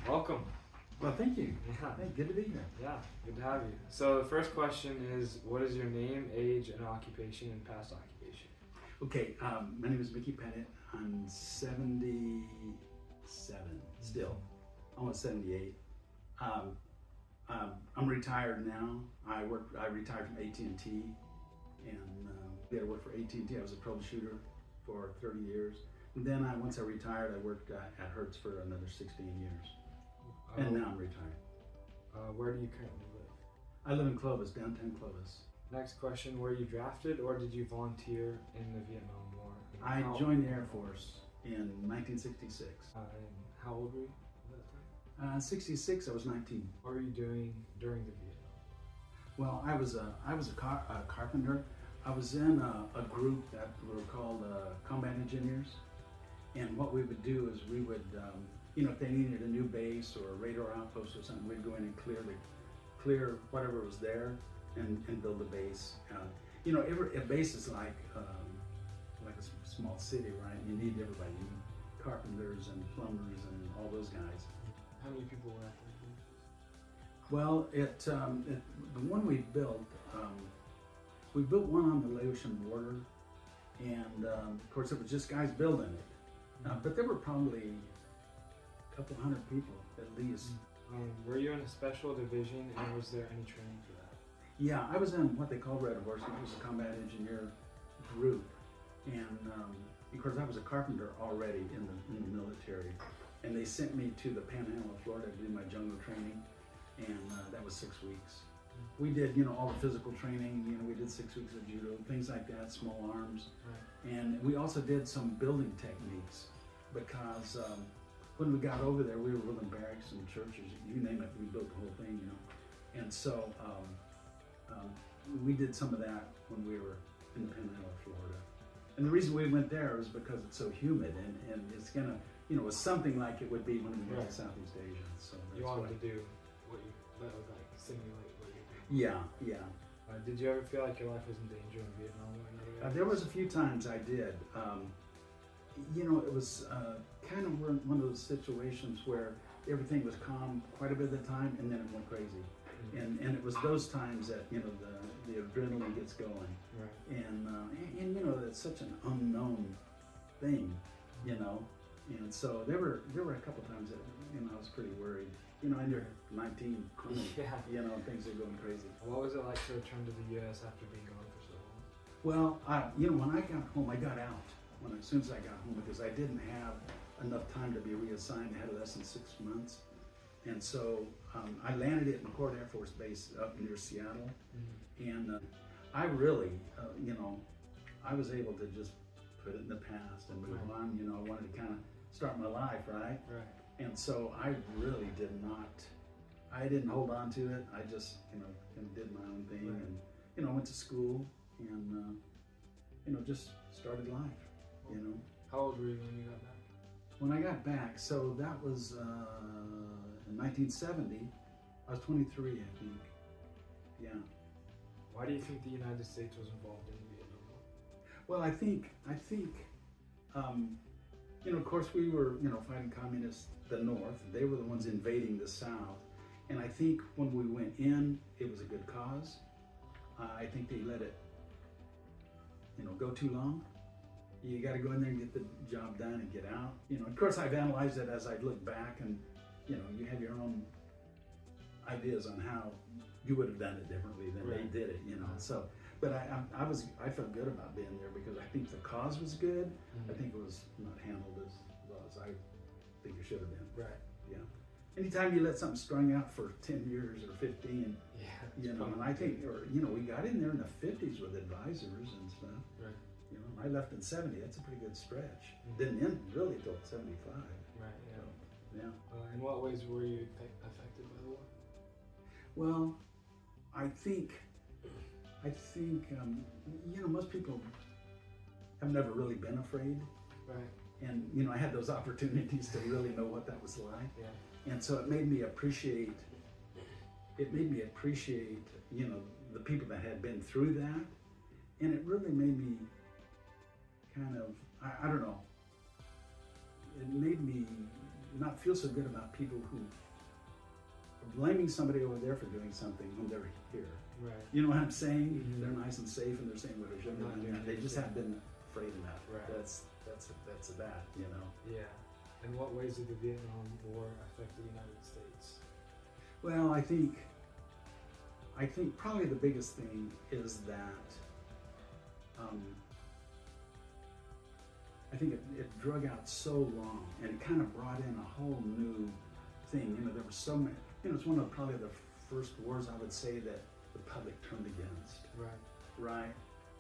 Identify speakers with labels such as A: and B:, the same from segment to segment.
A: Welcome.
B: Well, thank you.
A: Yeah.
B: Hey, good to be here.
A: Yeah, good to have you. So the first question is, what is your name, age, and occupation and past occupation?
B: Okay, my name is Mickey Pettitt. I'm 77 still, almost 78. I'm retired now. I retired from AT&T, and I worked for AT&T. I was a troubleshooter for 30 years. And then once I retired, I worked at Hertz for another 16 years. And now I'm retired.
A: Where do you currently live?
B: I live in Clovis, downtown Clovis.
A: Next question, were you drafted or did you volunteer in the Vietnam War? And
B: I joined the Air Force in 1966.
A: And how old were you at that time?
B: 66, I was 19.
A: What were you doing during the Vietnam War?
B: Well, I was a carpenter. I was in a group that were called combat engineers. And what we would do is we would, if they needed a new base or a radar outpost or something, we'd go in and clear whatever was there and build a base. A base is like a small city, right? You need everybody. You need carpenters and plumbers and all those guys.
A: How many people were at the base?
B: Well, the one we built one on the Laotian border, and of course it was just guys building it. But there were probably a couple hundred people at least.
A: Were you in a special division, and was there any training for that?
B: Yeah, I was in what they call Red Horse. It was a combat engineer group, and of course I was a carpenter already in the military, and they sent me to the Panhandle of Florida to do my jungle training, and that was 6 weeks. We did, all the physical training. We did 6 weeks of judo, things like that, small arms,
A: Right.
B: and we also did some building techniques because when we got over there, we were building barracks and churches, you name it. We built the whole thing, and so we did some of that when we were in the Panhandle of Florida. And the reason we went there was because it's so humid, and it's gonna, it's something like it would be when we went to Southeast Asia. So
A: you wanted to do that would simulate what you did.
B: Yeah.
A: Did you ever feel like your life was in danger in Vietnam or another areas?
B: There was a few times I did. It was kind of one of those situations where everything was calm quite a bit of the time, and then it went crazy. And it was those times that the adrenaline gets going.
A: Right.
B: And it's such an unknown thing, And so there were a couple times that I was pretty worried. And you're 19, 20, things are going crazy.
A: What was it like to return to the U.S. after being gone for so long?
B: Well, when I got home, I got out as soon as I got home because I didn't have enough time to be reassigned. I had less than 6 months. And so I landed at McCord Air Force Base up near Seattle. And I really, I was able to just put it in the past and move on. I wanted to kind of start my life, right?
A: Right.
B: And so I really I didn't hold on to it. I just, kind of did my own thing and, went to school and, just started life,
A: How old were you when you got back?
B: When I got back, so that was in 1970, I was 23, I think. Yeah.
A: Why do you think the United States was involved in the Vietnam War?
B: Well, I think, of course we were, fighting communists, the North. They were the ones invading the South. And I think when we went in, it was a good cause. I think they let it, go too long. You got to go in there and get the job done and get out. Of course I've analyzed it as I look back and, you have your own ideas on how you would have done it differently than they did it, So, but I felt good about being there because I think the cause was good. I think it was not handled as well as I think it should have been.
A: Right.
B: Yeah. Anytime you let something strung out for 10 years or 15, and I think, we got in there in the 50s with advisors and stuff.
A: Right.
B: I left in 70. That's a pretty good stretch. Didn't end really till 75.
A: Right. Yeah.
B: So, yeah.
A: In what ways were you affected by the war?
B: Well, I think most people have never really been afraid.
A: Right.
B: And, I had those opportunities to really know what that was like.
A: Yeah.
B: And so it made me appreciate, the people that had been through that. And it really made me kind of, I don't know, it made me not feel so good about people who are blaming somebody over there for doing something when they're here.
A: Right.
B: You know what I'm saying?
A: Mhm.
B: They're nice and safe, and they're saying what they shouldn't
A: Not
B: have
A: doing
B: done. They just
A: anything.
B: haven't been afraid enough.
A: Right.
B: That's that. You know.
A: Yeah. In what ways did the Vietnam War affect the United States?
B: Well, I think probably the biggest thing is that I think it drug out so long, and it kind of brought in a whole new thing. You know, there were so many. You know, it's one of probably the first wars I would say that the public turned against.
A: Right.
B: Right,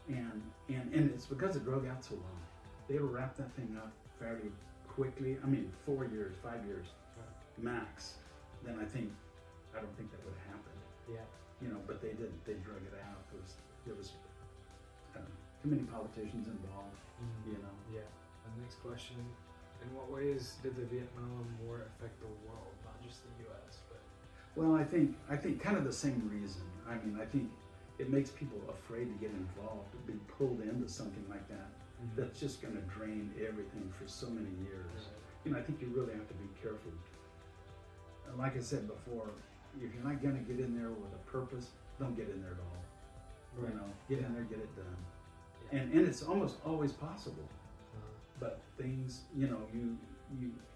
B: and it's because it drug out so long. They would wrap that thing up fairly quickly. I mean, 4 years, 5 years,
A: Right.
B: max. Then I don't think that would have happened.
A: Yeah.
B: You know, but they didn't. They drug it out. There was I don't know, too many politicians involved.
A: Mhm.
B: You know.
A: Yeah. And next question: in what ways did the Vietnam War affect the world, not just the U.S. but?
B: Well, I think kind of the same reason. I mean, I think it makes people afraid to get involved, to be pulled into something like that.
A: Mhm.
B: That's just going to drain everything for so many years.
A: Right.
B: You know, I think you really have to be careful. And like I said before, if you're not going to get in there with a purpose, don't get in there at all.
A: Right.
B: You know, get in there, get it done.
A: Yeah.
B: And it's almost always possible.
A: Uh-huh.
B: But things, you know,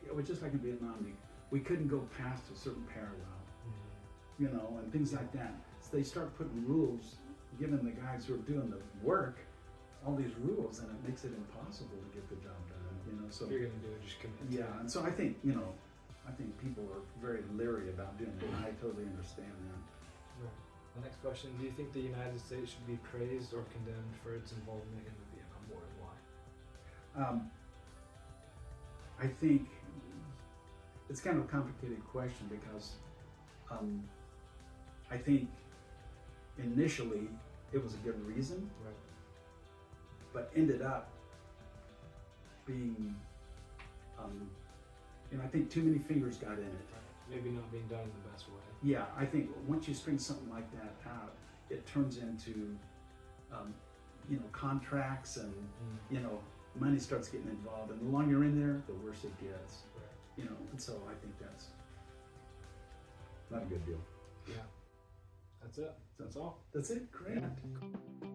B: it was just like in Vietnam. We couldn't go past a certain parallel,
A: Mhm.
B: you know, and things like that. So they start putting rules, giving the guys who are doing the work all these rules, and it makes it impossible to get the job done. You know, so
A: If you're gonna do it, just commit to
B: yeah,
A: it.
B: and so I think people are very leery about doing it, and I totally understand that.
A: Right. The next question: do you think the United States should be praised or condemned for its involvement in the Vietnam War, and why?
B: I think it's kind of a complicated question because I think initially it was a good reason,
A: Right.
B: but ended up being, I think too many fingers got in it.
A: Maybe not being done in the best way.
B: Yeah, I think once you string something like that out, it turns into, contracts and, money starts getting involved. And the longer you're in there, the worse it gets.
A: Right.
B: And so I think that's not a good deal.
A: Yeah. That's it. That's all.
B: That's it. Great.
A: Yeah.